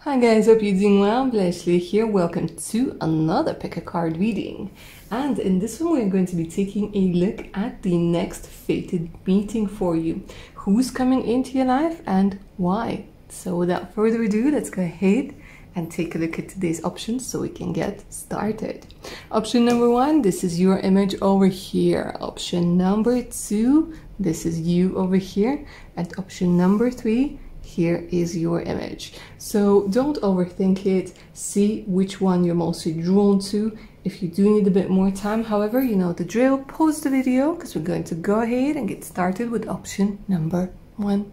Hi guys, hope you're doing well. Blashley here. Welcome to another pick a card reading. And in this one we're going to be taking a look at the next fated meeting for you. Who's coming into your life and why? So without further ado, let's go ahead and take a look at today's options so we can get started. Option number 1, this is your image over here. Option number 2, this is you over here. And option number 3, here is your image. So don't overthink it. See which one you're mostly drawn to. If you do need a bit more time, however, you know the drill. Pause the video because we're going to go ahead and get started with option number 1.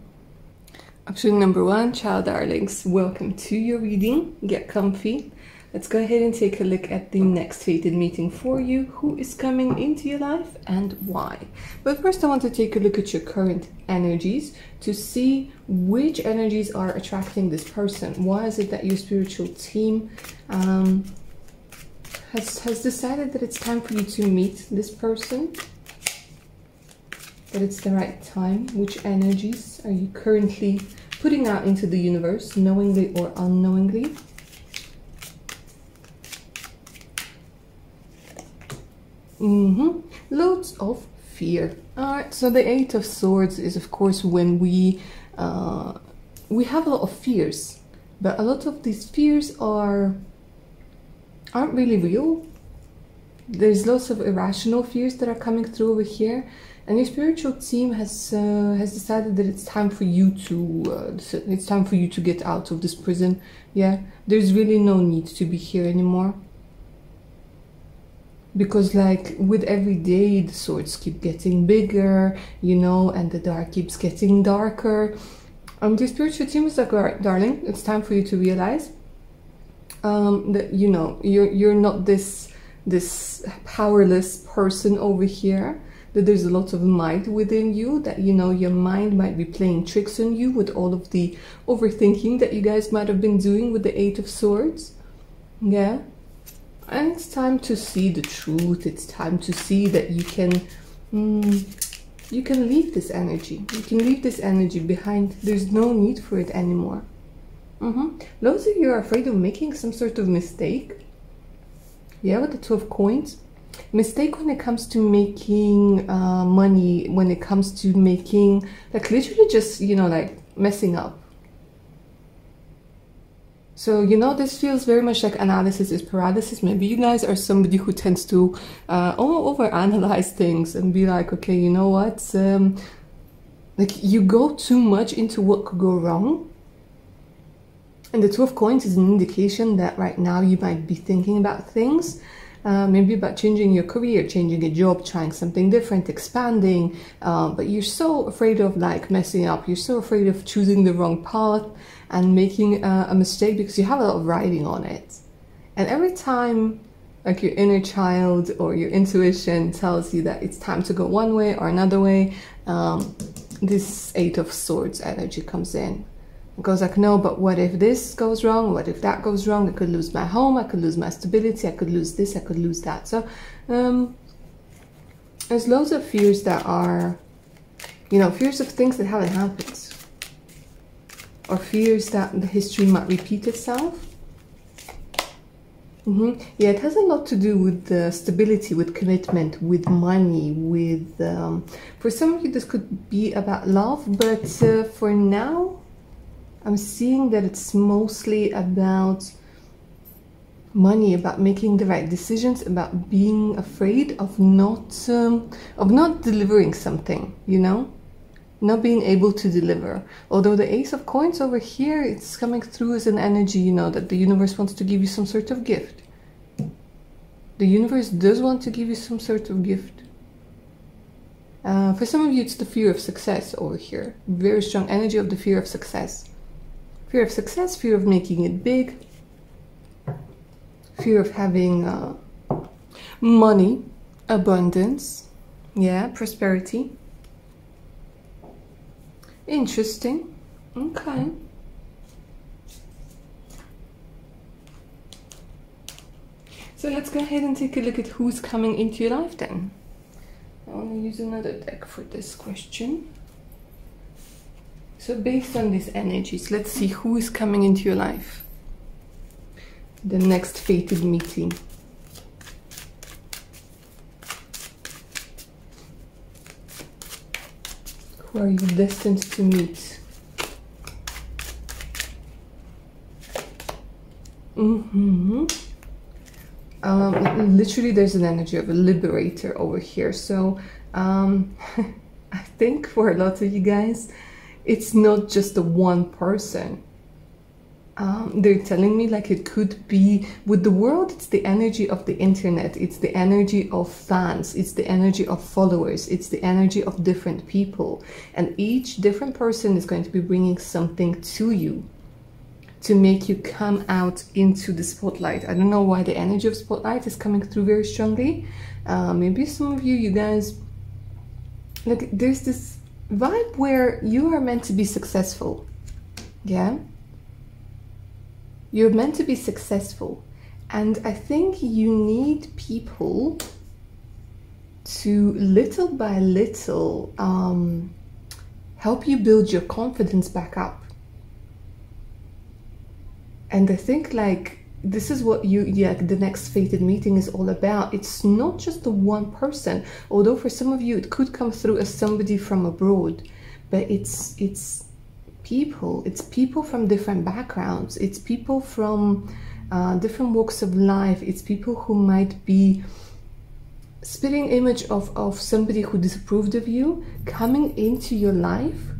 Option number 1, child darlings, welcome to your reading. Get comfy. Let's go ahead and take a look at the next fated meeting for you. Who is coming into your life and why? But first I want to take a look at your current energies to see which energies are attracting this person. Why is it that your spiritual team has decided that it's time for you to meet this person? That it's the right time? Which energies are you currently putting out into the universe, knowingly or unknowingly? Loads of fear. Alright, so the Eight of Swords is of course when we have a lot of fears, but a lot of these fears aren't really real. There's lots of irrational fears that are coming through over here, and your spiritual team has decided that it's time for you to get out of this prison. Yeah, there's really no need to be here anymore. Because like with every day the swords keep getting bigger, you know, and the dark keeps getting darker. The spiritual team is like, all right, darling, it's time for you to realize that, you know, you're not this powerless person over here, that there's a lot of might within you, that, you know, your mind might be playing tricks on you with all of the overthinking that you guys might have been doing with the Eight of Swords. Yeah. And it's time to see the truth. It's time to see that you can leave this energy. You can leave this energy behind. There's no need for it anymore. Those of you are afraid of making some sort of mistake. Yeah, with the Two of Coins. Mistake when it comes to making money, when it comes to making, like literally just, you know, like messing up. So, you know, this feels very much like analysis is paralysis. Maybe you guys are somebody who tends to overanalyze things and be like, okay, you know what? Like you go too much into what could go wrong. And the Two of Coins is an indication that right now you might be thinking about things. Maybe about changing your career, changing a job, trying something different, expanding. But you're so afraid of like messing up. You're so afraid of choosing the wrong path and making a mistake because you have a lot of riding on it. And every time like your inner child or your intuition tells you that it's time to go one way or another way, this Eight of Swords energy comes in. It goes like, no, but what if this goes wrong? What if that goes wrong? I could lose my home, I could lose my stability, I could lose this, I could lose that. So there's loads of fears that are, you know, fears of things that haven't happened. Or fears that the history might repeat itself. Yeah, it has a lot to do with stability, with commitment, with money, with... for some of you this could be about love, but for now, I'm seeing that it's mostly about money, about making the right decisions, about being afraid of not delivering something, you know, not being able to deliver. Although the Ace of Coins over here, it's coming through as an energy, you know, that the universe wants to give you some sort of gift. The universe does want to give you some sort of gift. For some of you, it's the fear of success over here. Very strong energy of the fear of success. Fear of success, fear of making it big, fear of having money, abundance, yeah, prosperity. Interesting. Okay. So let's go ahead and take a look at who's coming into your life then. I want to use another deck for this question. So based on these energies, let's see who is coming into your life. the next fated meeting. Who are you destined to meet? Literally, there's an energy of a liberator over here. So I think for a lot of you guys, it's not just the one person. They're telling me like it could be with the world, it's the energy of the internet, it's the energy of fans, it's the energy of followers, it's the energy of different people, and each different person is going to be bringing something to you to make you come out into the spotlight. I don't know why the energy of spotlight is coming through very strongly. Maybe some of you guys, like, there's this vibe where you are meant to be successful. Yeah, you're meant to be successful, and I think you need people to little by little help you build your confidence back up. And I think like this is what the next fated meeting is all about. It's not just the one person, although for some of you it could come through as somebody from abroad, but it's people from different backgrounds, it's people from different walks of life, it's people who might be spitting image of somebody who disapproved of you coming into your life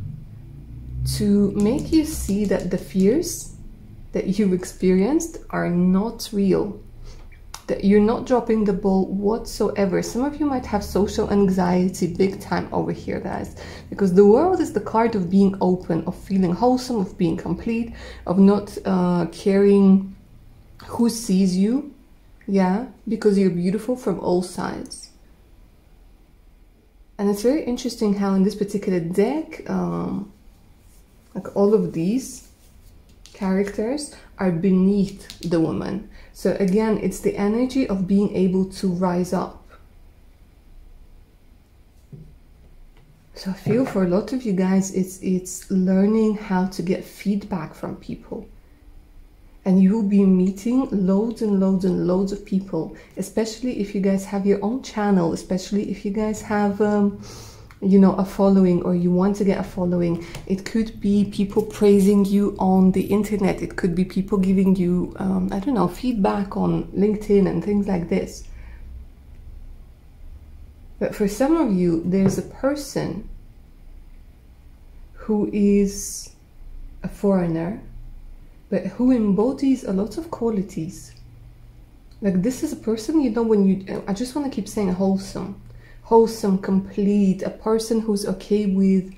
to make you see that the fears that you've experienced are not real, that you're not dropping the ball whatsoever. Some of you might have social anxiety big time over here, guys, because the world is the card of being open, of feeling wholesome, of being complete, of not caring who sees you. Yeah, because you're beautiful from all sides. And it's very interesting how in this particular deck, like all of these characters are beneath the woman. So again, it's the energy of being able to rise up. So I feel for a lot of you guys, it's learning how to get feedback from people. And you will be meeting loads and loads and loads of people, especially if you guys have your own channel, especially if you guys have you know, a following, or you want to get a following. It could be people praising you on the internet. It could be people giving you, I don't know, feedback on LinkedIn and things like this. But for some of you, there's a person who is a foreigner, but who embodies a lot of qualities. Like this is a person, you know, when you, I just want to keep saying wholesome, complete, a person who's okay with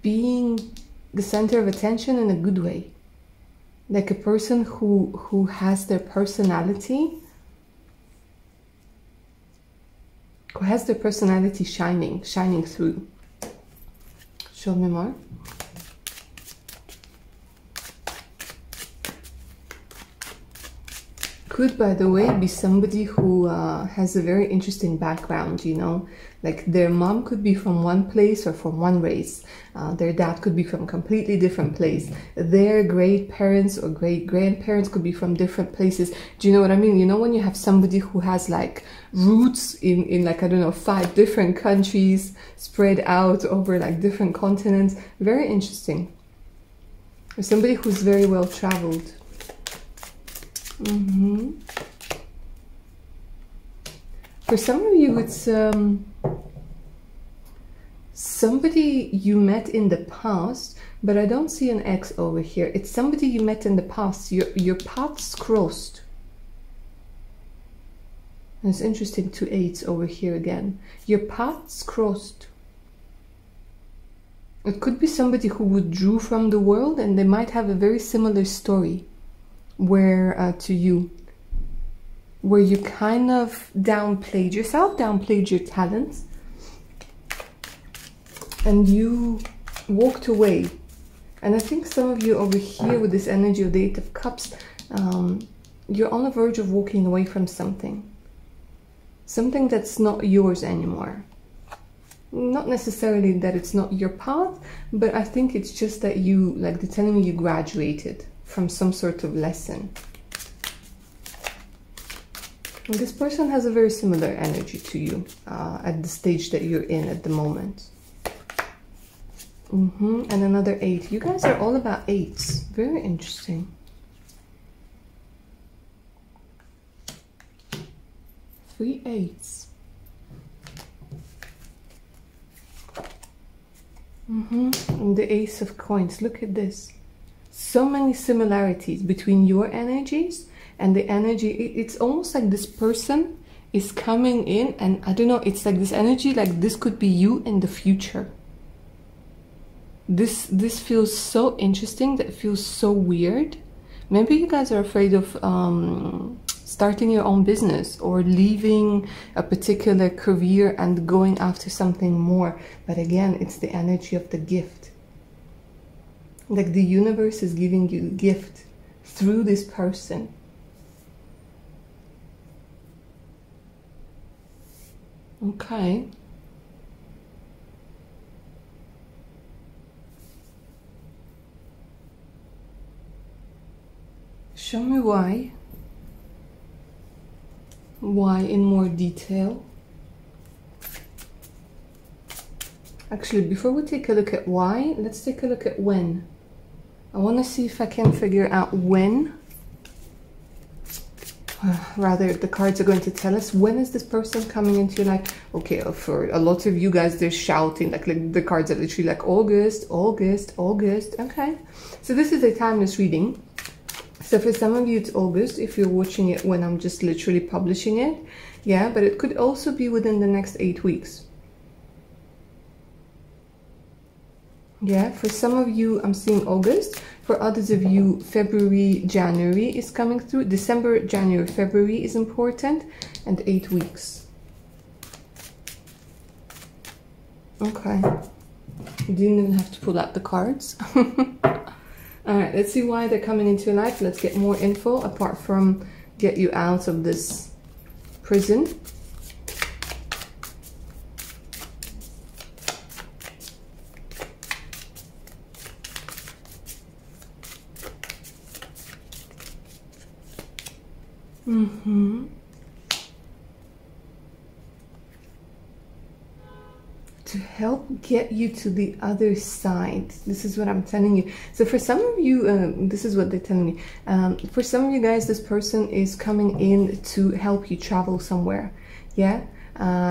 being the center of attention in a good way. Like a person who has their personality, shining through. Show me more. Could, by the way, be somebody who has a very interesting background, you know, like their mom could be from one place or from one race. Their dad could be from a completely different place. Their great parents or great grandparents could be from different places. Do you know what I mean? You know, when you have somebody who has like roots in like, I don't know, 5 different countries spread out over like different continents. Very interesting. Or somebody who's very well traveled. For some of you, it's somebody you met in the past, but I don't see an ex over here. It's somebody you met in the past. Your paths crossed. And it's interesting, 2 8s over here again. Your paths crossed. It could be somebody who withdrew from the world, and they might have a very similar story where to you, where you kind of downplayed yourself, downplayed your talents, and you walked away. And I think some of you over here with this energy of the 8 of Cups, you're on the verge of walking away from something that's not yours anymore. Not necessarily that it's not your path, but I think it's just that you, like they're telling me, you graduated from some sort of lesson. And this person has a very similar energy to you at the stage that you're in at the moment. And another 8. You guys are all about 8s. Very interesting. 3 8s. And the Ace of Coins. Look at this. So many similarities between your energies and the energy. It's almost like this person is coming in, and I don't know, it's like this energy, like this could be you in the future. This feels so interesting, that feels so weird. Maybe you guys are afraid of starting your own business or leaving a particular career and going after something more. But again, it's the energy of the gift. Like the universe is giving you a gift through this person. Okay. Show me why. Why in more detail. Actually, before we take a look at why, let's take a look at when. I want to see if I can figure out when. Rather, the cards are going to tell us when is this person coming into your life. Okay, for a lot of you guys, they're shouting, like the cards are literally like August, August, August. Okay, so this is a timeless reading. So for some of you, it's August, if you're watching it when I'm just literally publishing it. Yeah, but it could also be within the next 8 weeks. Yeah, for some of you, I'm seeing August. For others of you, February, January is coming through. December, January, February is important. And 8 weeks. Okay. You didn't even have to pull out the cards. Alright, let's see why they're coming into your life. Let's get more info apart from get you out of this prison. To help get you to the other side. This is what I'm telling you. So for some of you, this is what they're telling me. For some of you guys, this person is coming in to help you travel somewhere. Yeah.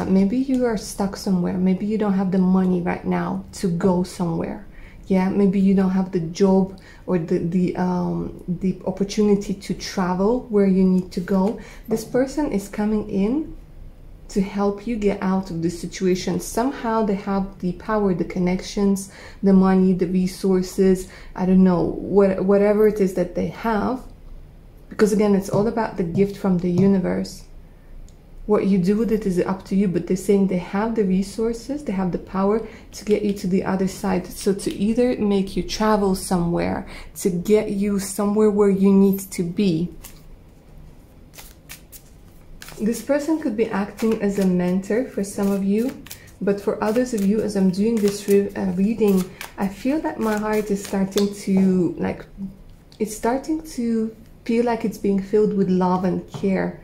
Maybe you are stuck somewhere. Maybe you don't have the money right now to go somewhere. Yeah. Maybe you don't have the job or the opportunity to travel where you need to go. This person is coming in to help you get out of this situation. Somehow they have the power, the connections, the money, the resources, I don't know, whatever it is that they have. Because again, it's all about the gift from the universe. What you do with it is up to you, but they're saying they have the resources, they have the power to get you to the other side. So to either make you travel somewhere, to get you somewhere where you need to be. This person could be acting as a mentor for some of you, but for others of you, as I'm doing this reading, I feel that my heart is starting to, like, it's starting to feel like it's being filled with love and care.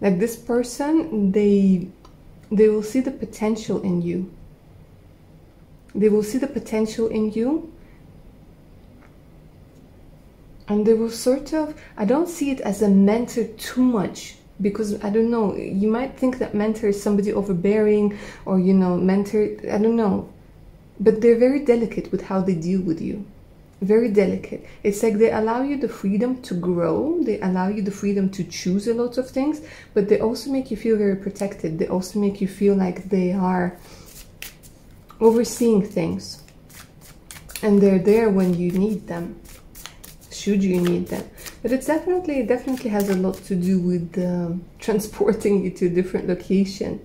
Like this person, they will see the potential in you. They will see the potential in you. And they will sort of, I don't see it as a mentor too much. Because, I don't know, you might think that mentor is somebody overbearing or, you know, mentor, I don't know. But they're very delicate with how they deal with you. Very delicate. It's like they allow you the freedom to grow. They allow you the freedom to choose a lot of things. But they also make you feel very protected. They also make you feel like they are overseeing things. And they're there when you need them. Should you need them. But it's definitely has a lot to do with transporting you to a different location.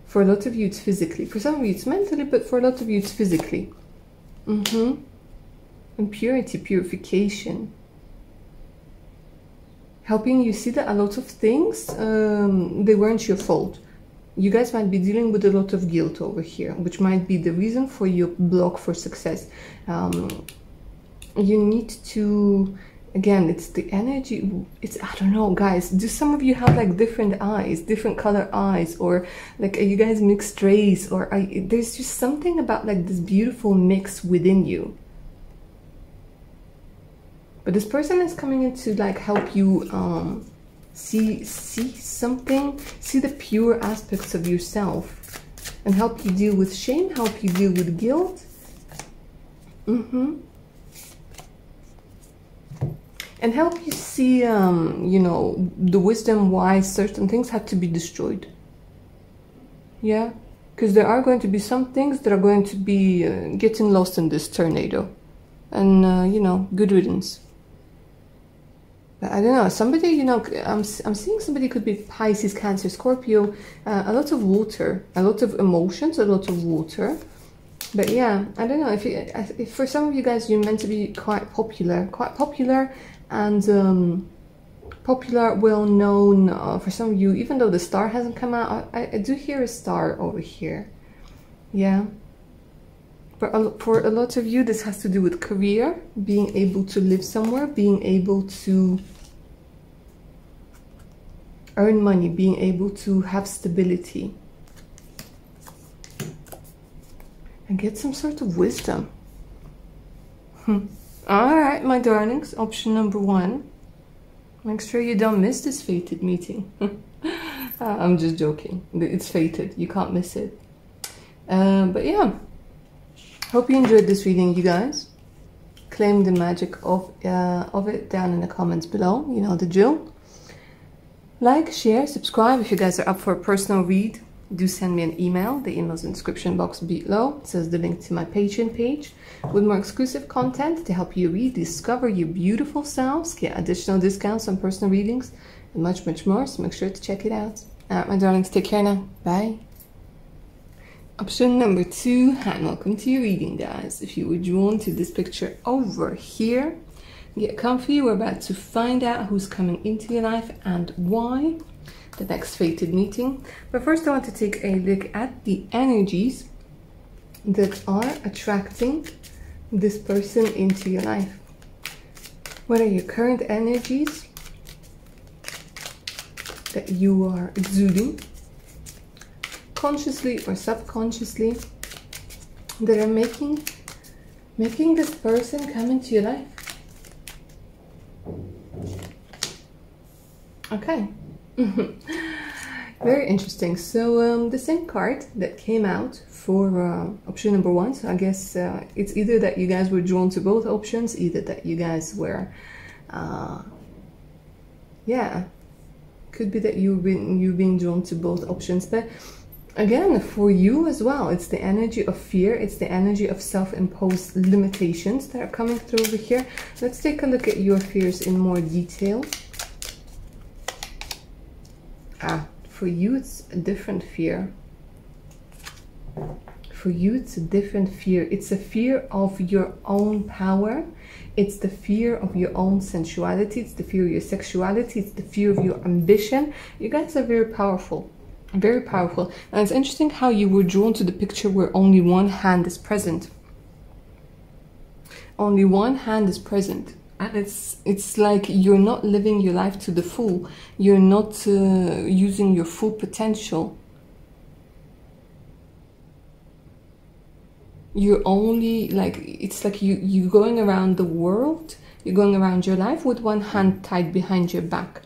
For a lot of you, it's physically. For some of you, it's mentally, but for a lot of you, it's physically. And purity, purification. Helping you see that a lot of things, they weren't your fault. You guys might be dealing with a lot of guilt over here, which might be the reason for your block for success. You need to Again, it's the energy. It's, I don't know, guys. Do some of you have like different eyes, different color eyes, or like are you guys mixed race, or there's just something about like this beautiful mix within you. But this person is coming in to like help you see something, see the pure aspects of yourself, and help you deal with shame, help you deal with guilt. And help you see, you know, the wisdom why certain things have to be destroyed. Yeah, because there are going to be some things that are going to be getting lost in this tornado. And, you know, good riddance. But I don't know, somebody, you know, I'm seeing somebody could be Pisces, Cancer, Scorpio. A lot of water, a lot of emotions, a lot of water. But yeah, I don't know, if for some of you guys, you're meant to be quite popular, and popular, well known. For some of you, even though the star hasn't come out, I do hear a star over here. Yeah. But for a lot of you, this has to do with career, being able to live somewhere, being able to earn money, being able to have stability. And get some sort of wisdom. Alright, my darlings, option number 1. Make sure you don't miss this fated meeting. I'm just joking. It's fated. You can't miss it. But yeah. Hope you enjoyed this reading, you guys. Claim the magic of it down in the comments below. You know the drill. Like, share, subscribe. If you guys are up for a personal read, do send me an email. The email's in the description box below. It says the link to my Patreon page with more exclusive content to help you rediscover your beautiful selves, get additional discounts on personal readings, and much, much more. So make sure to check it out. Alright, my darlings, take care now. Bye. Option number 2, and welcome to your reading, guys. If you were drawn to this picture over here, get comfy. We're about to find out who's coming into your life and why. The next fated meeting. But first I want to take a look at the energies that are attracting this person into your life. What are your current energies that you are exuding, consciously or subconsciously, that are making this person come into your life? Okay. Very interesting. So the same card that came out for option number 1, so I guess it's either that you guys were drawn to both options, either that you guys were yeah, could be that you've been drawn to both options. But again, for you as well, it's the energy of fear, it's the energy of self-imposed limitations that are coming through over here. Let's take a look at your fears in more detail. For you, it's a different fear. For you, it's a different fear. It's a fear of your own power. It's the fear of your own sensuality. It's the fear of your sexuality. It's the fear of your ambition. You guys are very powerful. Very powerful. And it's interesting how you were drawn to the picture where only one hand is present. Only one hand is present. And it's like you're not living your life to the full. You're not using your full potential. You're only like, it's like you going around the world, you're going around your life with one hand tied behind your back.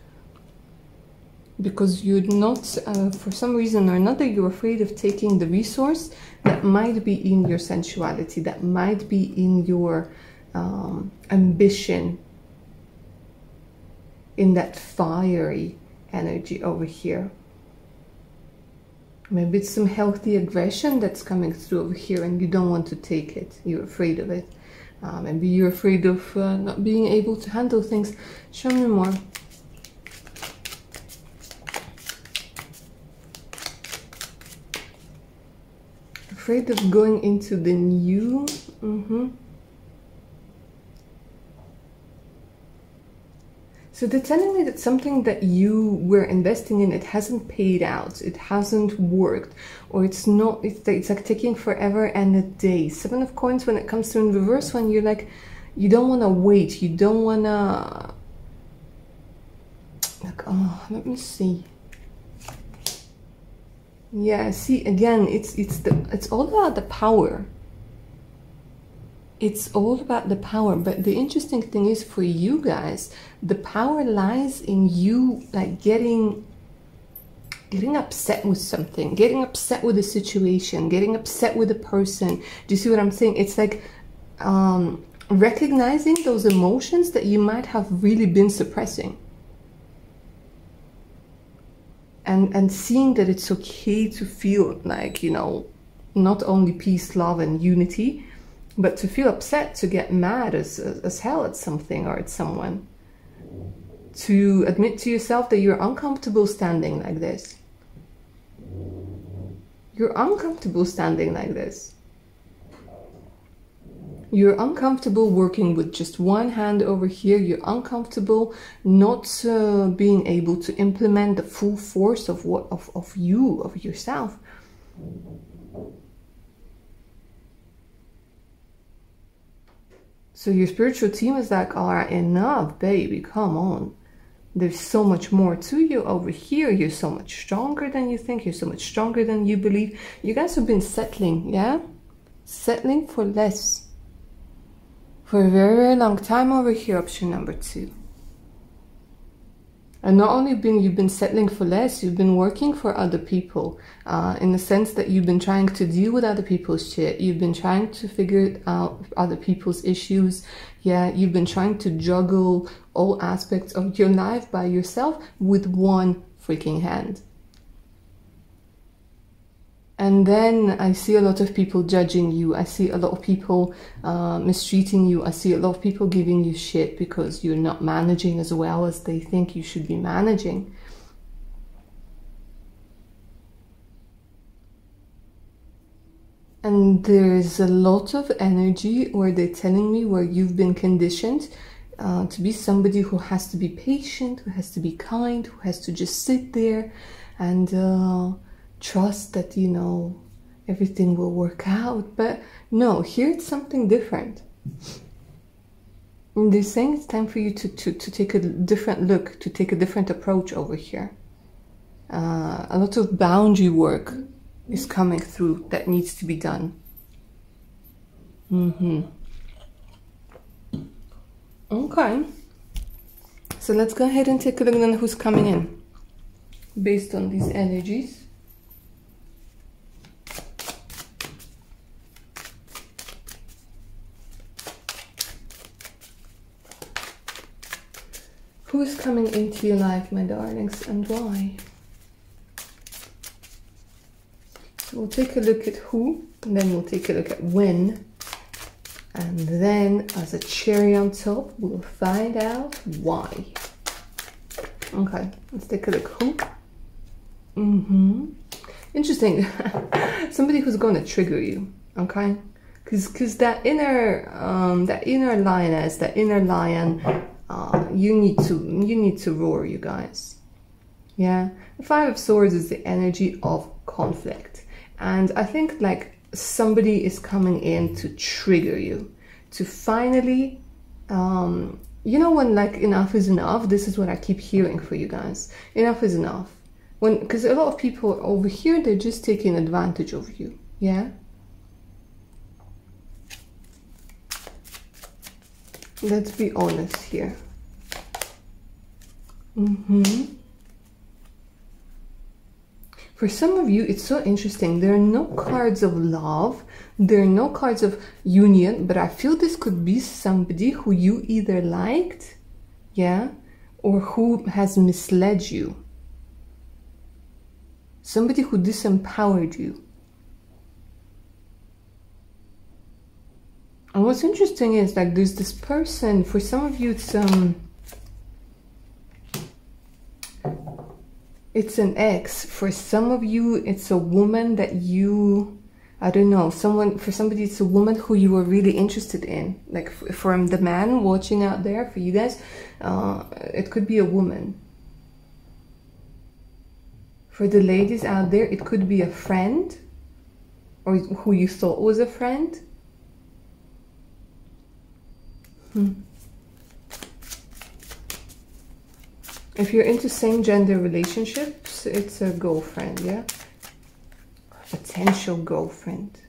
Because you're not, for some reason or another, you're afraid of taking the resource that might be in your sensuality, that might be in your ambition, in that fiery energy over here. Maybe it's some healthy aggression that's coming through over here and you don't want to take it. You're afraid of it. Maybe you're afraid of not being able to handle things. Show me more. Afraid of going into the new. So they're telling me that something that you were investing in, it hasn't paid out, it hasn't worked, or it's not, it's like taking forever and a day. 7 of Coins when it comes to in reverse, when you're like, you don't want to wait. You don't want to, like, oh, let me see. Yeah, see, again, it's all about the power. It's all about the power. But the interesting thing is, for you guys, the power lies in you, like getting upset with something, getting upset with a situation, getting upset with a person. Do you see what I'm saying? It's like recognizing those emotions that you might have really been suppressing. And seeing that it's okay to feel like, you know, not only peace, love, and unity, but to feel upset, to get mad as hell at something or at someone. To admit to yourself that you're uncomfortable standing like this. You're uncomfortable standing like this. You're uncomfortable working with just one hand over here. You're uncomfortable not being able to implement the full force of yourself. So your spiritual team is like, all right, enough, baby, come on. There's so much more to you over here. You're so much stronger than you think. You're so much stronger than you believe. You guys have been settling, yeah? Settling for less. For a very, very long time over here, option number 2. And not only you've been settling for less, you've been working for other people, in the sense that you've been trying to deal with other people's shit. You've been trying to figure out other people's issues. Yeah, you've been trying to juggle all aspects of your life by yourself with one freaking hand. And then I see a lot of people judging you. I see a lot of people mistreating you. I see a lot of people giving you shit because you're not managing as well as they think you should be managing. And there's a lot of energy where they're telling me where you've been conditioned to be somebody who has to be patient, who has to be kind, who has to just sit there and trust that, you know, everything will work out. But no, here it's something different. And they're saying it's time for you to take a different look, to take a different approach over here. A lot of boundary work is coming through that needs to be done. Okay. So let's go ahead and take a look at who's coming in based on these energies. Who is coming into your life, my darlings, and why? So we'll take a look at who, and then we'll take a look at when, and then as a cherry on top, we'll find out why. Okay, let's take a look. Who? Interesting. Somebody who's going to trigger you. Okay, because that inner lioness, that inner lion. You need to roar, you guys. Yeah, the 5 of Swords is the energy of conflict, and I think like somebody is coming in to trigger you, to finally, you know, when like enough is enough. This is what I keep hearing for you guys. Enough is enough. Because a lot of people over here, they're just taking advantage of you. Yeah. Let's be honest here. For some of you, it's so interesting. There are no cards of love. There are no cards of union. But I feel this could be somebody who you either liked, yeah, or who has misled you. Somebody who disempowered you. And what's interesting is like there's this person, for some of you it's an ex. For some of you it's a woman that you, I don't know, for somebody it's a woman who you were really interested in. Like for the man watching out there, for you guys, it could be a woman. For the ladies out there, it could be a friend, or who you thought was a friend. If you're into same gender relationships, it's a girlfriend, yeah? Potential girlfriend.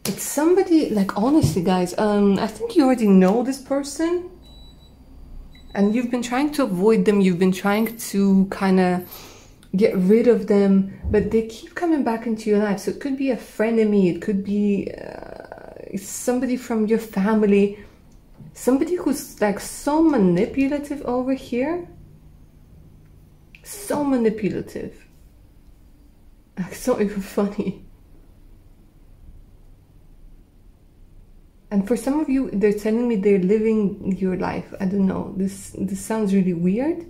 It's somebody, like, honestly, guys, I think you already know this person. And you've been trying to avoid them. You've been trying to kind of get rid of them. But they keep coming back into your life. So it could be a frenemy. It could be somebody from your family. Somebody who's like so manipulative over here. So manipulative. It's not even funny. And for some of you, they're telling me they're living your life. I don't know. This sounds really weird.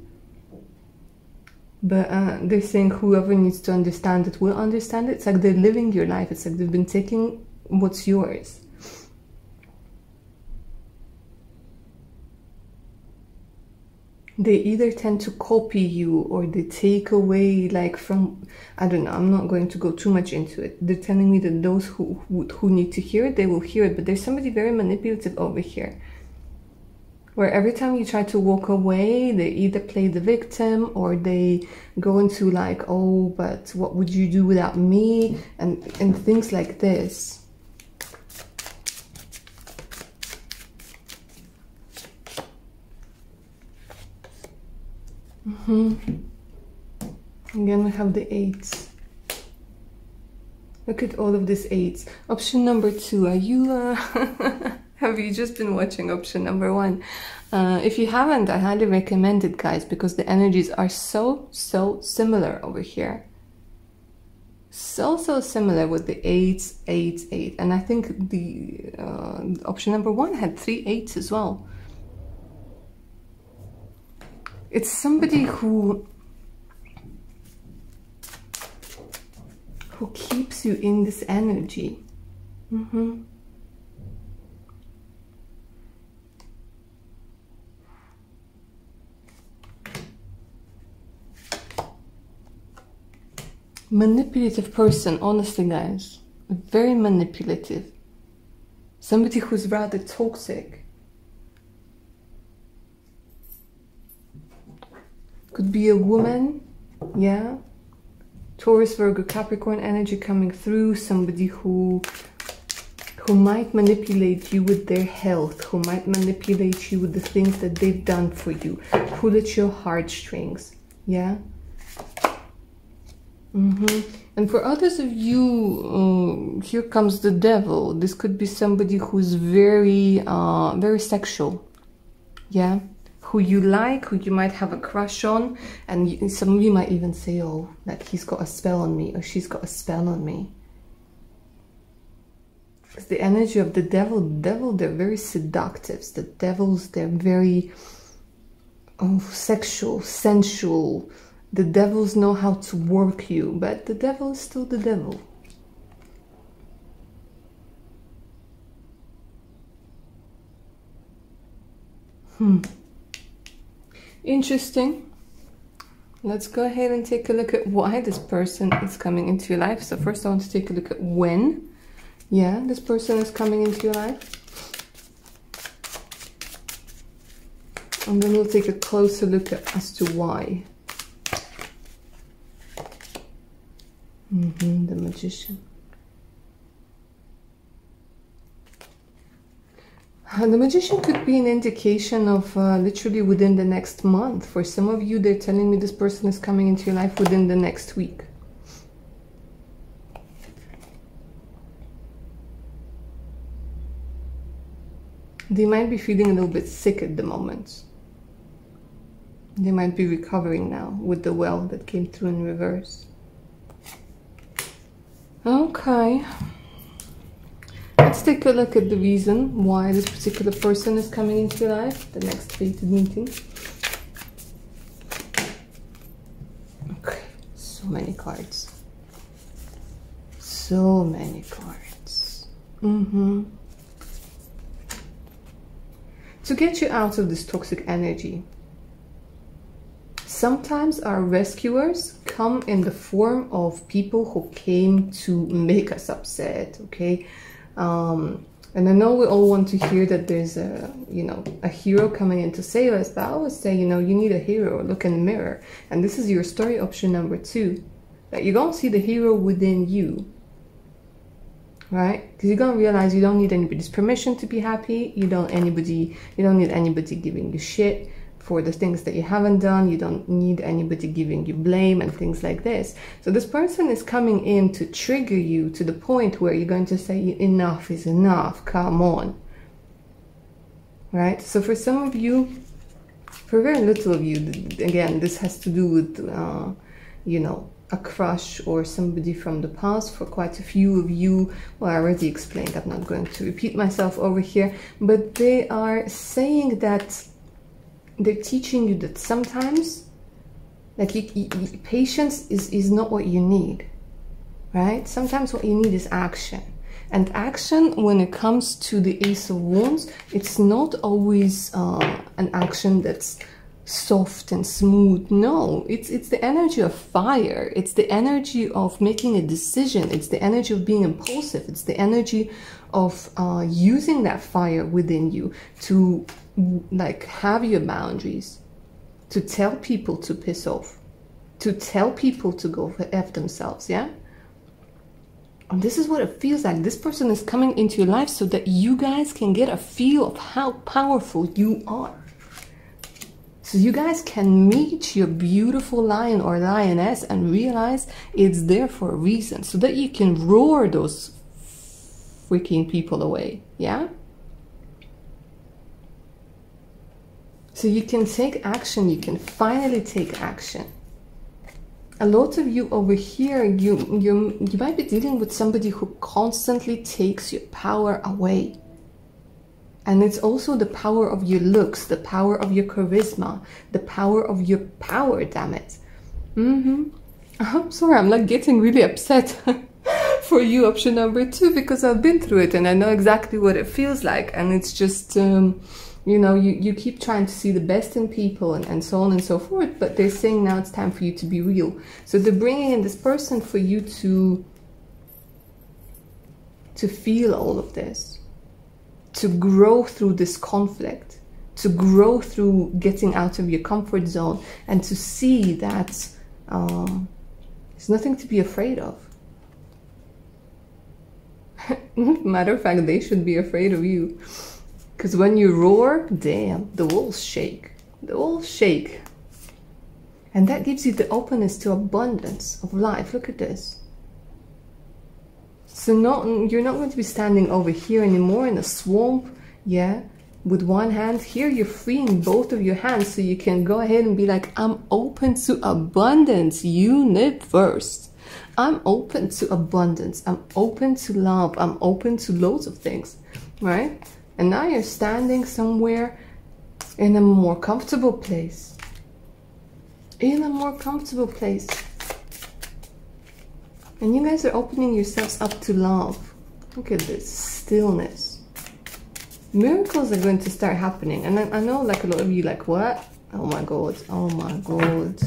But they're saying whoever needs to understand it will understand it. It's like they're living your life. It's like they've been taking what's yours. They either tend to copy you or they take away, like, from, I don't know, I'm not going to go too much into it. They're telling me that those who need to hear it, they will hear it. But there's somebody very manipulative over here, where every time you try to walk away, they either play the victim or they go into like, oh, but what would you do without me? And things like this. Again, we have the 8s. Look at all of these 8s. Option number 2. Are you have you just been watching option number 1? If you haven't, I highly recommend it, guys, because the energies are so similar over here. So similar with the 8s, 8, 8. And I think the option number 1 had 3 8s as well. It's somebody who keeps you in this energy. Manipulative person, honestly, guys. Very manipulative. Somebody who's rather toxic. Could be a woman, yeah. Taurus, Virgo, Capricorn energy coming through. Somebody who might manipulate you with their health, who might manipulate you with the things that they've done for you, pull at your heartstrings, yeah. And for others of you, here comes the devil. This could be somebody who's very sexual, yeah. Who you like, who you might have a crush on, and some of you might even say, oh, that he's got a spell on me, or she's got a spell on me. Because the energy of the devil, they're very seductive. The devils, they're very sexual, sensual. The devils know how to work you, but the devil is still the devil. Interesting. Let's go ahead and take a look at why this person is coming into your life. So first I want to take a look at when, yeah, this person is coming into your life. And then we'll take a closer look at as to why. The Magician. The Magician could be an indication of literally within the next month. For some of you, they're telling me this person is coming into your life within the next week. They might be feeling a little bit sick at the moment. They might be recovering now with the well that came through in reverse. Okay. Let's take a look at the reason why this particular person is coming into your life, the next fated meeting. Okay, so many cards. So many cards. To get you out of this toxic energy. Sometimes our rescuers come in the form of people who came to make us upset, okay? And I know we all want to hear that there's a, you know, a hero coming in to save us, but I always say, you know, you need a hero. Look in the mirror. And this is your story option number 2. That you're going to see the hero within you. Right? Because you're going to realize you don't need anybody's permission to be happy. You don't need anybody giving you shit for the things that you haven't done. You don't need anybody giving you blame and things like this. So this person is coming in to trigger you to the point where you're going to say, enough is enough, come on. Right? So for some of you, for very little of you, again, this has to do with, you know, a crush or somebody from the past. For quite a few of you, well, I already explained, I'm not going to repeat myself over here, but they are saying that they're teaching you that sometimes, like, patience is not what you need, right? Sometimes what you need is action. And action, when it comes to the Ace of Wands, it's not always an action that's soft and smooth. No, it's the energy of fire. It's the energy of making a decision. It's the energy of being impulsive. It's the energy of using that fire within you to, like, have your boundaries, to tell people to piss off, to tell people to go F themselves, yeah? And this is what it feels like. This person is coming into your life so that you guys can get a feel of how powerful you are. So you guys can meet your beautiful lion or lioness and realize it's there for a reason, so that you can roar those freaking people away, yeah? So you can take action, you can finally take action. A lot of you over here, you might be dealing with somebody who constantly takes your power away. And it's also the power of your looks, the power of your charisma, the power of your power, damn it. I'm sorry, I'm like getting really upset for you, option number 2, because I've been through it and I know exactly what it feels like. And it's just, you know, you keep trying to see the best in people and so on and so forth, but they're saying now it's time for you to be real. So they're bringing in this person for you to feel all of this, to grow through this conflict, to grow through getting out of your comfort zone, and to see that there's nothing to be afraid of. Matter of fact, they should be afraid of you. Because when you roar, damn, the walls shake. The walls shake. And that gives you the openness to abundance of life. Look at this. So you're not going to be standing over here anymore in a swamp, yeah, with one hand. Here you're freeing both of your hands so you can go ahead and be like, I'm open to abundance, universe. I'm open to abundance. I'm open to love. I'm open to loads of things, right? And now you're standing somewhere in a more comfortable place. In a more comfortable place. And you guys are opening yourselves up to love. Look at this stillness. Miracles are going to start happening. And I know, like, a lot of you like, what? Oh my God. Oh my God.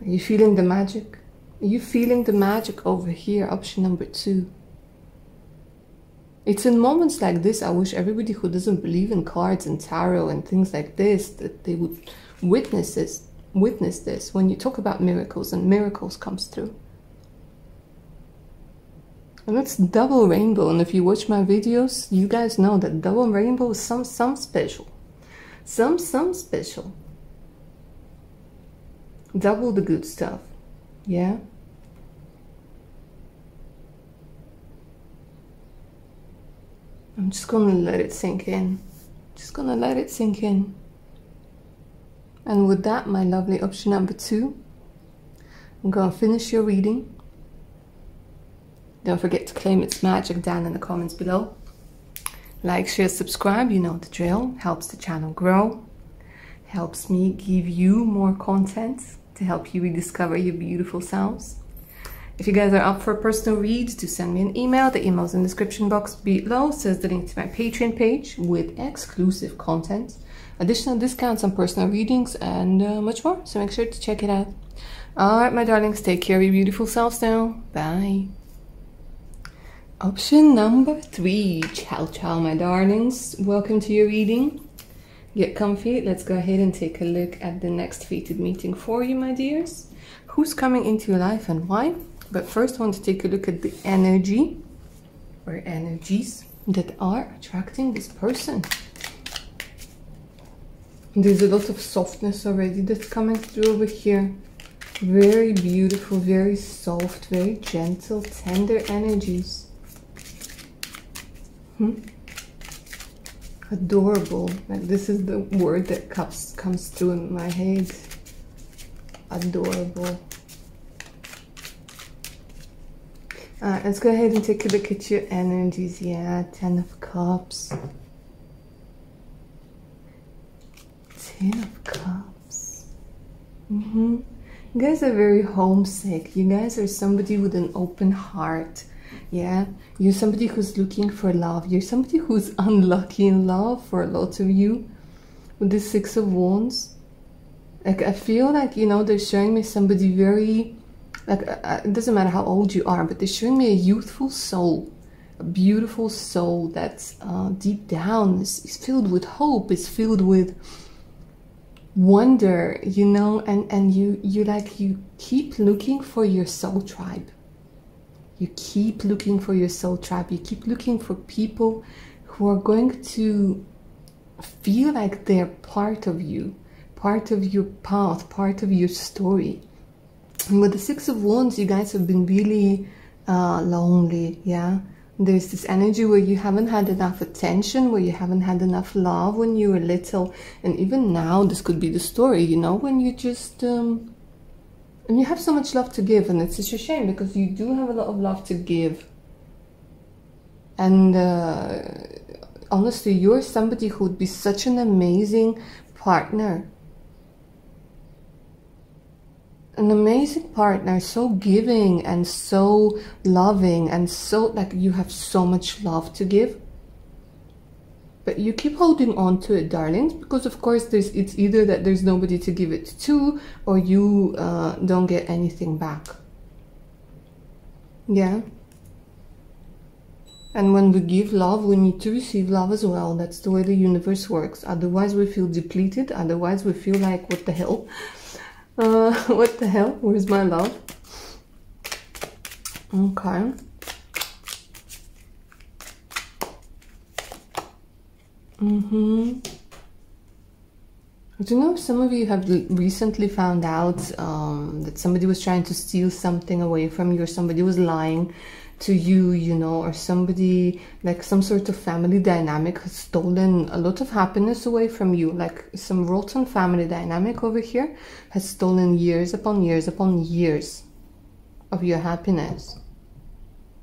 Are you feeling the magic? Are you feeling the magic over here? Option number 2. It's in moments like this, I wish everybody who doesn't believe in cards and tarot and things like this, that they would witness this when you talk about miracles and miracles comes through. And it's double rainbow, and if you watch my videos, you guys know that double rainbow is some special. Some special. Double the good stuff, yeah? I'm just gonna let it sink in. Just gonna let it sink in. And with that, my lovely option number 2, I'm gonna finish your reading. Don't forget to claim its magic down in the comments below. Like, share, subscribe, you know the drill. Helps the channel grow. Helps me give you more content to help you rediscover your beautiful selves. If you guys are up for a personal read, do send me an email. The email's in the description box below. Says the link to my Patreon page with exclusive content, additional discounts on personal readings, and much more. So make sure to check it out. Alright, my darlings, take care of your beautiful selves now. Bye. Option number 3. Ciao, ciao, my darlings. Welcome to your reading. Get comfy. Let's go ahead and take a look at the next fated meeting for you, my dears. Who's coming into your life and why? But first, I want to take a look at the energy or energies that are attracting this person. There's a lot of softness already that's coming through over here. Very beautiful, very soft, very gentle, tender energies. Adorable. Like, this is the word that comes through in my head. Adorable. Let's go ahead and take a look at your energies. Yeah, 10 of Cups. 10 of Cups. You guys are very homesick. You guys are somebody with an open heart. Yeah, you're somebody who's looking for love. You're somebody who's unlucky in love for a lot of you. With the 6 of Wands, like, I feel like, you know, they're showing me somebody very, like, it doesn't matter how old you are, but they're showing me a youthful soul, a beautiful soul that's deep down is filled with hope, is filled with wonder, you know, and you keep looking for your soul tribe. You keep looking for your soul tribe. You keep looking for people who are going to feel like they're part of you, part of your path, part of your story. And with the 6 of Wands, you guys have been really lonely, yeah? There's this energy where you haven't had enough attention, where you haven't had enough love when you were little. And even now, this could be the story, you know, when you just... and you have so much love to give, and it's such a shame because you do have a lot of love to give. And honestly, you're somebody who would be such an amazing partner. An amazing partner, so giving and so loving and so, like, you have so much love to give. But you keep holding on to it, darlings, because of course it's either that there's nobody to give it to, or you don't get anything back. Yeah. And when we give love, we need to receive love as well. That's the way the universe works. Otherwise we feel depleted. Otherwise we feel like, what the hell? What the hell? Where's my love? Okay. I don't know if some of you have recently found out that somebody was trying to steal something away from you, or somebody was lying to you, you know, or somebody, like, some sort of family dynamic has stolen a lot of happiness away from you. Like, some rotten family dynamic over here has stolen years upon years upon years of your happiness.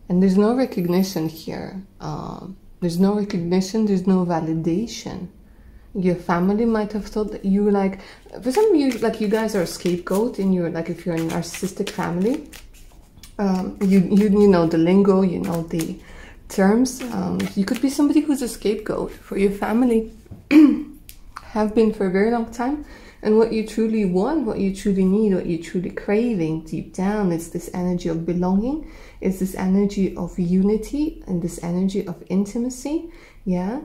And there's no recognition here. There's no recognition, there's no validation. Your family might have thought that you were, like, for some of you, like, you guys are a scapegoat in your, like, if you're a narcissistic family, you know the lingo, you know the terms. You could be somebody who's a scapegoat for your family, have been for a very long time. And what you truly want, what you truly need, what you're truly craving deep down is this energy of belonging, is this energy of unity, and this energy of intimacy, yeah?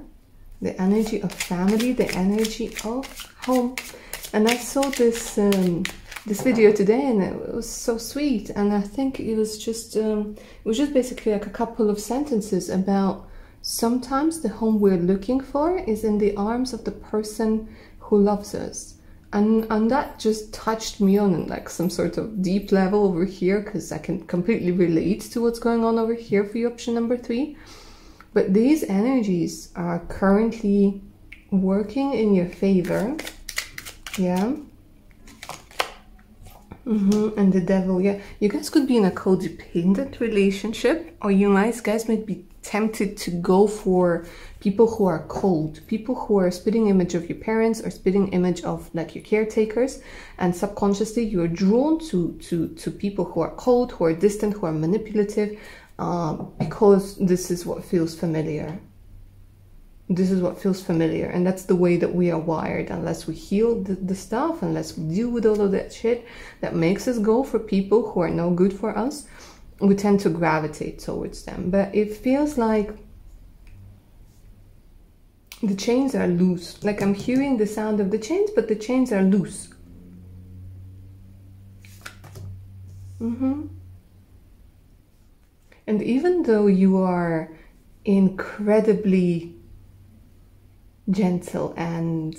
The energy of family, the energy of home. And I saw this this video today, and it was so sweet. And I think it was just basically like a couple of sentences about sometimes the home we're looking for is in the arms of the person who loves us. And that just touched me on, like, some sort of deep level over here, because I can completely relate to what's going on over here for you, option number 3. But these energies are currently working in your favor. Yeah. And the devil, yeah. You guys could be in a codependent relationship, or you guys might be tempted to go for people who are cold, people who are a spitting image of your parents or spitting image of, like, your caretakers, and subconsciously you're drawn to people who are cold, who are distant, who are manipulative, because this is what feels familiar. This is what feels familiar, and that's the way that we are wired. Unless we heal the stuff, unless we deal with all of that shit that makes us go for people who are no good for us, we tend to gravitate towards them. But it feels like the chains are loose. Like I'm hearing the sound of the chains, but the chains are loose. And even though you are incredibly gentle and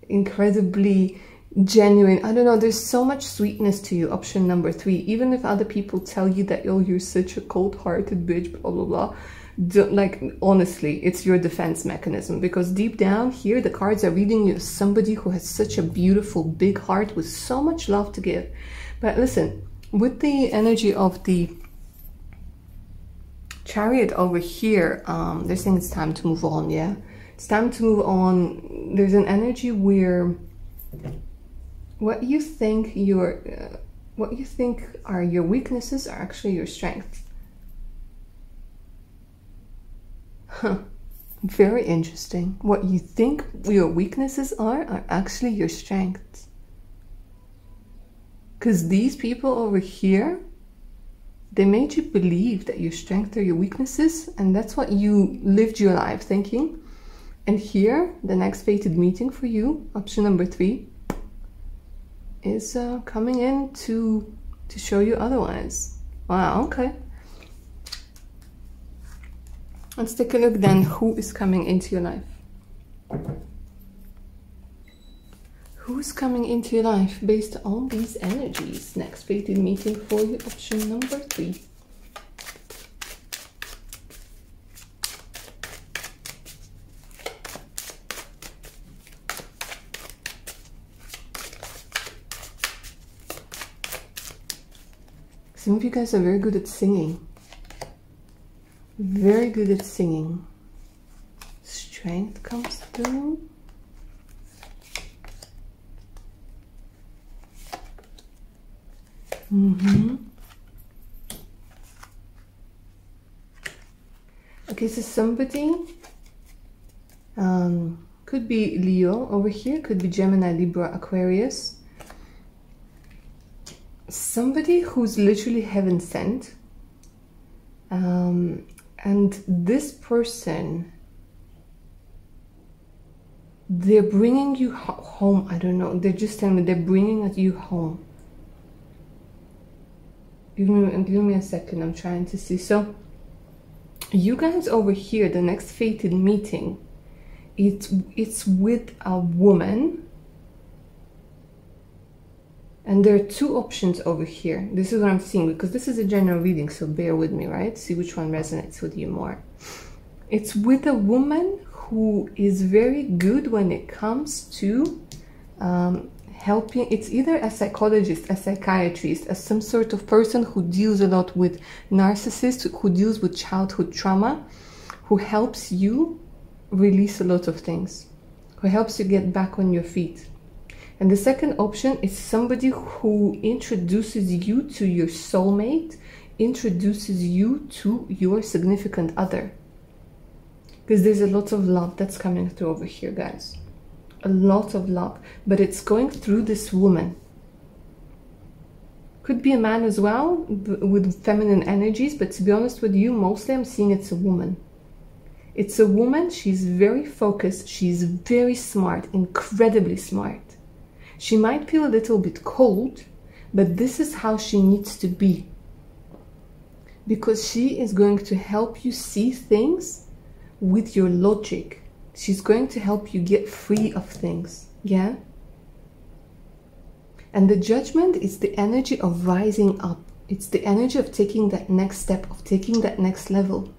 incredibly genuine, I don't know, there's so much sweetness to you, option number 3. Even if other people tell you that, oh, you're such a cold-hearted bitch, blah, blah, blah. Like, honestly, it's your defense mechanism, because deep down here, the cards are reading you as somebody who has such a beautiful, big heart with so much love to give. But listen, with the energy of the Chariot over here, they're saying it's time to move on, yeah? It's time to move on. There's an energy where what you think are your weaknesses are actually your strengths. Huh. Very interesting. What you think your weaknesses are actually your strengths. Because these people over here, they made you believe that your strengths are your weaknesses, and that's what you lived your life thinking. And here, the next fated meeting for you, option number 3, is coming in to show you otherwise. Wow, okay. Let's take a look then, who is coming into your life? Who's coming into your life based on these energies? Next fated meeting for you, option number 3. Some of you guys are very good at singing. Very good at singing. Strength comes through. Okay, so somebody could be Leo over here, could be Gemini, Libra, Aquarius. Somebody who's literally heaven sent. And this person, they're bringing you home. I don't know. They're just telling me they're bringing you home. Give me a second. I'm trying to see. So, you guys over here, the next fated meeting, it's with a woman. And there are 2 options over here. This is what I'm seeing, because this is a general reading, so bear with me, right? See which one resonates with you more. It's with a woman who is very good when it comes to helping. It's either a psychologist, a psychiatrist, as some sort of person who deals a lot with narcissists, who deals with childhood trauma, who helps you release a lot of things, who helps you get back on your feet. And the second option is somebody who introduces you to your soulmate, introduces you to your significant other. Because there's a lot of love that's coming through over here, guys. A lot of love. But it's going through this woman. Could be a man as well, with feminine energies. But to be honest with you, mostly I'm seeing it's a woman. It's a woman. She's very focused. She's very smart, incredibly smart. She might feel a little bit cold, but this is how she needs to be. Because she is going to help you see things with your logic. She's going to help you get free of things. Yeah? And the Judgment is the energy of rising up. It's the energy of taking that next step, of taking that next level.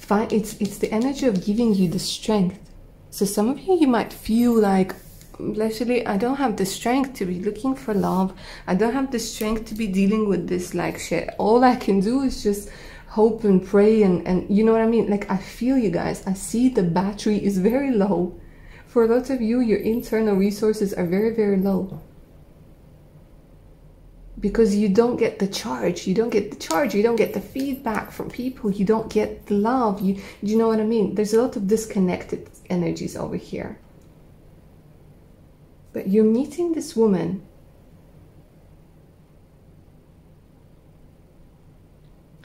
It's the energy of giving you the strength. So some of you might feel like, literally, I don't have the strength to be looking for love. I don't have the strength to be dealing with this like shit. All I can do is just hope and pray, and you know what I mean? Like, I feel you guys. I see the battery is very low. For a lot of you, your internal resources are very, very low. Because you don't get the charge. You don't get the charge. You don't get the feedback from people. You don't get the love. You know what I mean? There's a lot of disconnected energies over here. But you're meeting this woman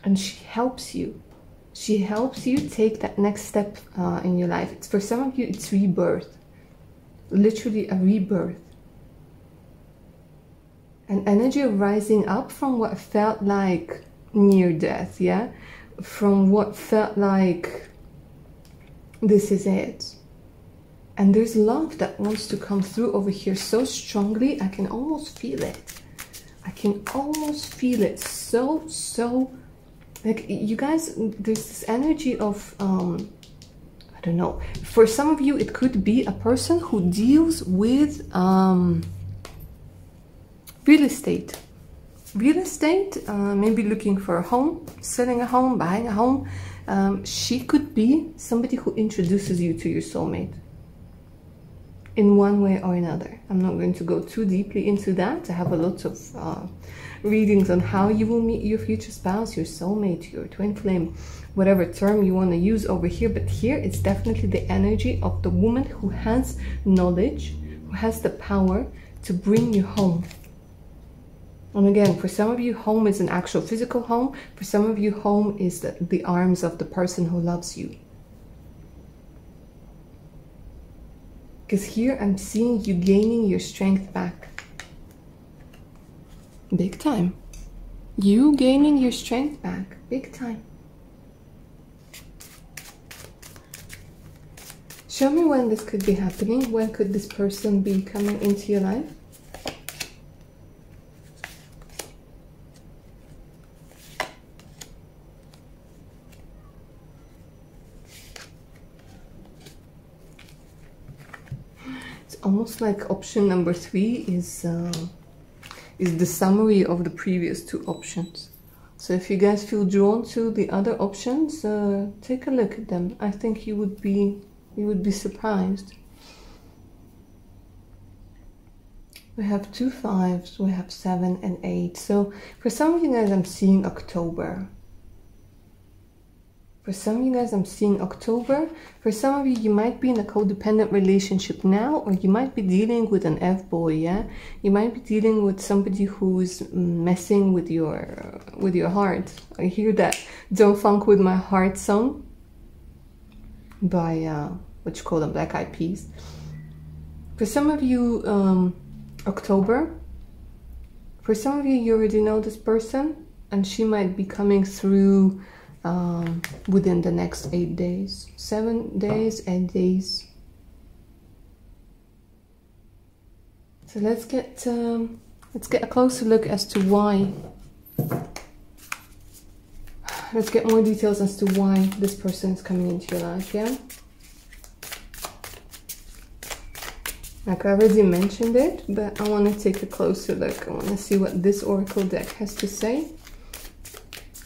and she helps you. She helps you take that next step in your life. For some of you, it's rebirth. Literally a rebirth. An energy of rising up from what felt like near death, yeah? From what felt like this is it. And there's love that wants to come through over here so strongly. I can almost feel it. I can almost feel it so, like, you guys, there's this energy of, I don't know. For some of you, it could be a person who deals with real estate. Real estate, maybe looking for a home, selling a home, buying a home. She could be somebody who introduces you to your soulmate in one way or another. I'm not going to go too deeply into that. I have a lot of readings on how you will meet your future spouse, your soulmate, your twin flame, whatever term you want to use over here. But here it's definitely the energy of the woman who has knowledge, who has the power to bring you home. And again, for some of you, home is an actual physical home. For some of you, home is the arms of the person who loves you. Because here I'm seeing you gaining your strength back. Big time. You gaining your strength back. Big time. Show me when this could be happening. When could this person be coming into your life? Almost like option number 3 is the summary of the previous 2 options. So if you guys feel drawn to the other options, take a look at them. I think you would be surprised. We have 2 5s, we have 7 and 8. So for some of you guys, I'm seeing October. For some of you guys, I'm seeing October. For some of you, you might be in a codependent relationship now, or you might be dealing with an F-boy, yeah? You might be dealing with somebody who's messing with your heart. I hear that Don't Funk With My Heart song by, what you call them, Black Eyed Peas. For some of you, October. For some of you, you already know this person, and she might be coming through within the next 8 days, 7 days, 8 days. So let's get a closer look as to why. Let's get more details as to why this person is coming into your life. Yeah, like I already mentioned it, but I want to take a closer look. I want to see what this oracle deck has to say.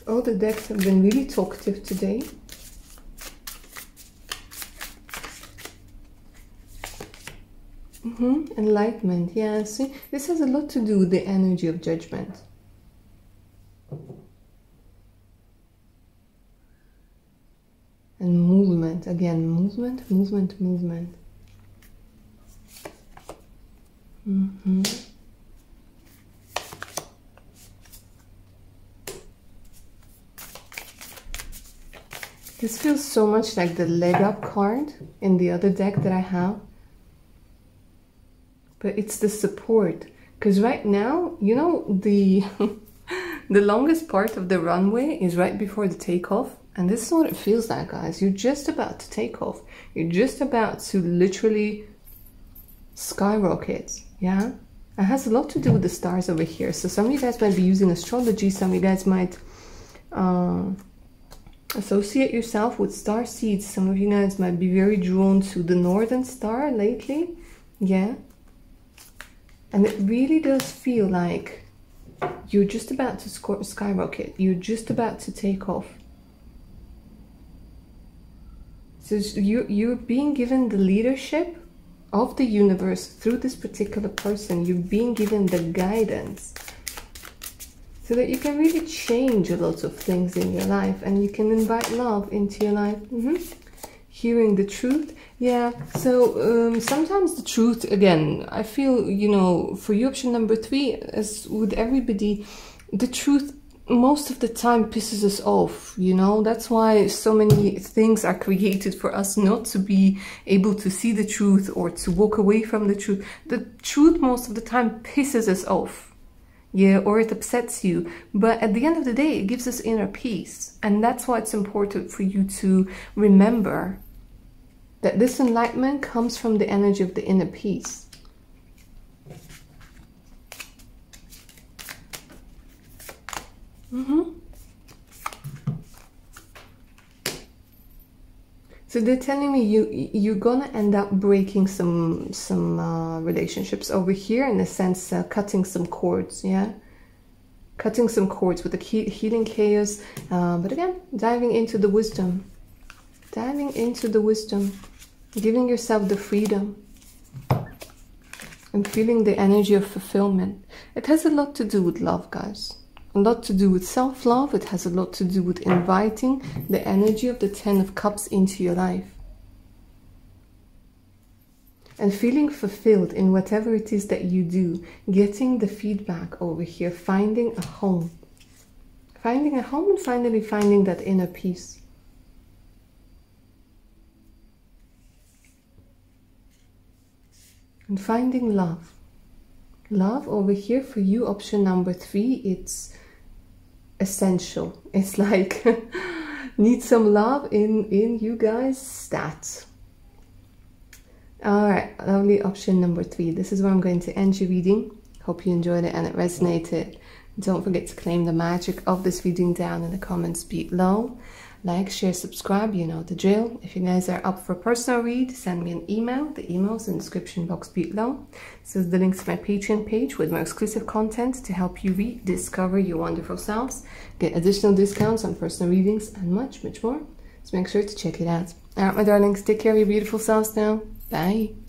All the decks have been really talkative today. Enlightenment. Yeah, see, this has a lot to do with the energy of judgment. And movement. Again, movement, movement, movement. This feels so much like the leg up card in the other deck that I have. But it's the support. Because right now, you know, the longest part of the runway is right before the takeoff. And this is what it feels like, guys. You're just about to take off. You're just about to literally skyrocket. Yeah? It has a lot to do with the stars over here. So some of you guys might be using astrology. Some of you guys might associate yourself with star seeds. Some of you guys might be very drawn to the northern star lately. Yeah. And it really does feel like you're just about to skyrocket. You're just about to take off. So you're being given the leadership of the universe through this particular person. You're being given the guidance so that you can really change a lot of things in your life, and you can invite love into your life. Hearing the truth. Yeah, so sometimes the truth, again, I feel, you know, for you, option number 3, as with everybody, the truth most of the time pisses us off, you know. That's why so many things are created for us not to be able to see the truth or to walk away from the truth. The truth most of the time pisses us off, yeah, or it upsets you. But at the end of the day, it gives us inner peace. And that's why it's important for you to remember that this enlightenment comes from the energy of the inner peace. So they're telling me you're gonna end up breaking some relationships over here, in a sense, cutting some cords, yeah, cutting some cords with the healing chaos. But again, diving into the wisdom, giving yourself the freedom and feeling the energy of fulfillment. It has a lot to do with love, guys. A lot to do with self-love. It has a lot to do with inviting the energy of the 10 of Cups into your life. And feeling fulfilled in whatever it is that you do. Getting the feedback over here. Finding a home. Finding a home and finally finding that inner peace. And finding love. Love over here for you, option number 3, it's essential. It's like need some love in you guys, stats. All right, lovely, option number 3. This is where I'm going to end your reading. Hope you enjoyed it and it resonated. Don't forget to claim the magic of this reading down in the comments below. Like, share, subscribe, you know the drill. If you guys are up for a personal read, send me an email. The email's in the description box below. This is the link to my Patreon page with more exclusive content to help you rediscover your wonderful selves, get additional discounts on personal readings, and much, much more. So make sure to check it out. All right, my darlings, take care of your beautiful selves now. Bye.